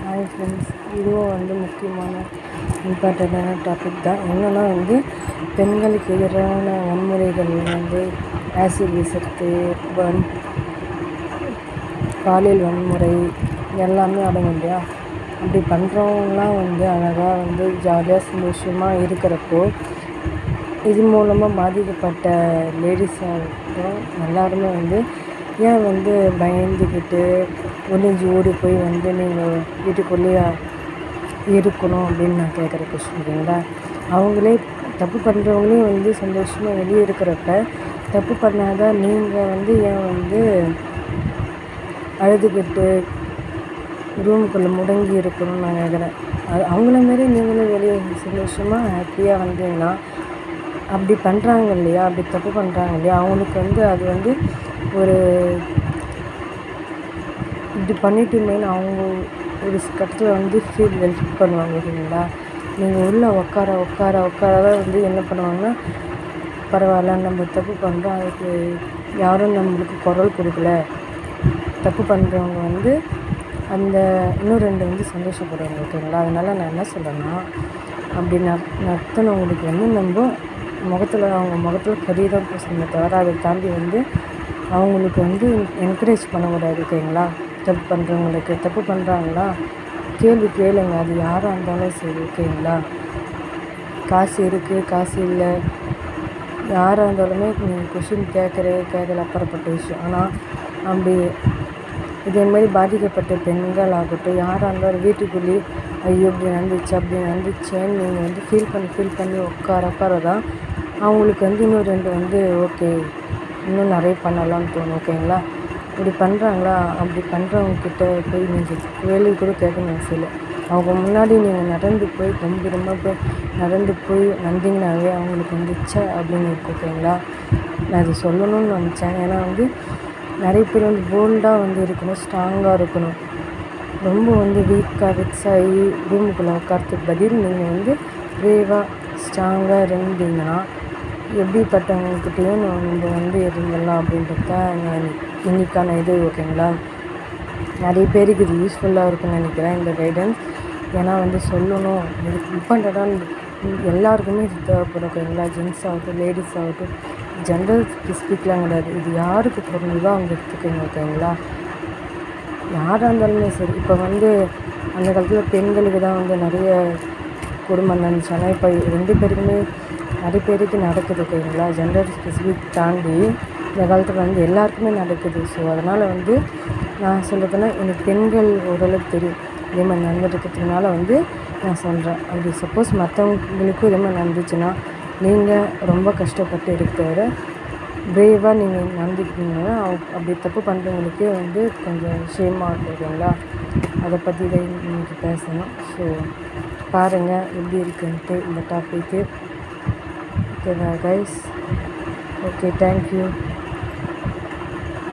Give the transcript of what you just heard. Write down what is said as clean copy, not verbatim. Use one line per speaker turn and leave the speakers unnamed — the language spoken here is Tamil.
ஹாய் ஃப்ரெண்ட்ஸ், இதுவும் முக்கியமான இம்பார்ட்டண்ட்டான டாபிக் தான். என்னென்னா பெண்களுக்கு எதிரான வன்முறைகள் ஆசிட் வீசுறது, பாலியல் வன்முறை எல்லாமே அடங்கும் இல்லையா? அப்படி பண்ணுறவங்களாம் அழகாக ஜாலியாக சந்தோஷமாக இருக்கிறப்போ, இது மூலமாக பாதிக்கப்பட்ட லேடிஸாகட்டும் எல்லாருமே ஏன் பயந்துக்கிட்டு ஒளிஞ்சு ஓடி போய் நீங்கள் வீட்டுக்குள்ளேயே இருக்கணும் அப்படின்னு நான் கேட்குற கொஸ்டின் இல்லைங்களா? அவங்களே தப்பு பண்ணுறவங்களே சந்தோஷமாக வெளியே இருக்கிறப்ப தப்பு பண்ணாதான் நீங்கள் ஏன் அழுதுகிட்டு ரூமுக்குள்ளே முடங்கி இருக்கணும்னு நான் கேட்குறேன். அவங்கள மாரி நீங்களும் வெளியே சந்தோஷமாக ஹாப்பியாக வந்தீங்கன்னா, அப்படி பண்ணுறாங்க இல்லையா, அப்படி தப்பு பண்ணுறாங்க இல்லையா, அவங்களுக்கு அது ஒரு இப்படி பண்ணிட்டுமேனு அவங்க ஒரு கட்டத்தில் ஃபீல் ஹெல்ப் பண்ணுவாங்க இல்லைங்களா? நீங்கள் உள்ளே உட்கார தான் என்ன பண்ணுவாங்கன்னா, பரவாயில்ல நம்ம தப்பு பண்ணுறோம், அதுக்கு யாரும் நம்மளுக்கு குரல் கொடுக்கல, தப்பு பண்ணுறவங்க அந்த இன்னும் ரெண்டு சந்தோஷப்படுவாங்க ஓகேங்களா? அதனால் நான் என்ன சொல்கிறேன்னா, அப்படி நடத்தினவங்களுக்கு நம்ம அவங்க முகத்தில் கறி தான் பூசணுமே தவிர அதை தாண்டி அவங்களுக்கு என்கரேஜ் பண்ணக்கூடாது ஓகேங்களா? தப்பு பண்ணுறாங்களா, கேள்வி கேளுங்க, அது யாராக இருந்தாலும் சரி ஓகேங்களா? காசு இருக்குது காசு இல்லை யாராக இருந்தாலுமே நீங்கள் கொஷின் கேட்கல அப்புறப்பட்ட விஷயம். ஆனால் அப்படி இதேமாதிரி பாதிக்கப்பட்ட பெண்கள் ஆகட்டும் யாராக இருந்தாலும் வீட்டுக்குள்ளேயே ஐயோ இப்படி நடந்துச்சு அப்படி நடந்துச்சேன்னு நீங்கள் ஃபீல் பண்ணி உட்கார தான் அவங்களுக்கு இன்னும் ரெண்டு ஓகே இன்னும் நிறைய பண்ணலாம்னு தோணும் ஓகேங்களா? இப்படி பண்ணுறாங்களா, அப்படி பண்ணுறவங்கக்கிட்ட போய் நீங்கள் கேள்வி கூட கேட்கணும் அவசியம் இல்லை. அவங்க முன்னாடி நீங்கள் நடந்து போய் கம்பீரமாக போய் நடந்து போய் வந்தீங்கன்னாவே அவங்களுக்கு அப்படின்னு இருக்கு ஓகேங்களா? நான் அது சொல்லணும்னு நினச்சேன். ஏன்னா நிறைய பேர் போல்டாக இருக்கணும், ஸ்ட்ராங்காக இருக்கணும். ரொம்ப வீக்காக விக்ஸ் ஆகி ரூமுக்குள்ளே உட்காரத்துக்கு பதில் நீங்கள் பிரேவாக ஸ்ட்ராங்காக இருந்தீங்கன்னா எப்படிப்பட்டவங்கக்கிட்டேயும் நம்ம இருந்துடலாம் அப்படின்றது தான் இன்றைக்கான இது ஓகேங்களா? நிறைய பேருக்கு இது யூஸ்ஃபுல்லாக இருக்குன்னு நினைக்கிறேன் இந்த கைடன்ஸ். ஏன்னா சொல்லணும், இது இம்பார்ட்டண்ட்டான எல்லாருக்குமே இது தேவைப்படும் ஓகேங்களா? ஜென்ஸ் ஆகட்டும் லேடிஸ் ஆகட்டும், ஜென்ரல் ஸ்பெசிஃபிக்லாம் கிடையாது. இது யாருக்கு பொருள் தான் அவங்க எடுத்துக்கோங்க ஓகேங்களா? யாராக இருந்தாலுமே சரி. இப்போ அந்த காலத்தில் பெண்களுக்கு தான் நிறைய குடும்பம் நடந்துச்சு. ஆனால் இப்போ ரெண்டு பேருக்குமே நிறைய பேருக்கு நடக்குது ஓகேங்களா? ஜெண்டர் ஸ்பெசிஃபிக் தாண்டி இந்த காலத்தில் எல்லாருக்குமே நடக்குது. ஸோ அதனால் நான் சொல்கிறதுனா எனக்கு பெண்கள் ஓரளவுக்கு தெரியும் இதே மாதிரி நடந்துட்டுருக்கிறதுனால நான் சொல்கிறேன். அப்படி சப்போஸ் மற்றவங்களுக்கும் இதே மாதிரி நடந்துச்சுன்னா நீங்கள் ரொம்ப கஷ்டப்பட்டு இருக்கிற பிரேவாக நீங்கள் நடந்துக்கிட்டீங்கன்னா அப்படி தப்பு பண்ணுறவங்களுக்கு கொஞ்சம் ஷேமாக இருக்கும் ஓகேங்களா? அதை பற்றி தான் இன்றைக்கி பேசணும். ஸோ பாருங்கள் எப்படி இருக்குன்ட்டு இந்த டாப்பிக்கு. ஓகேவா கைஸ்? Okay, thank you.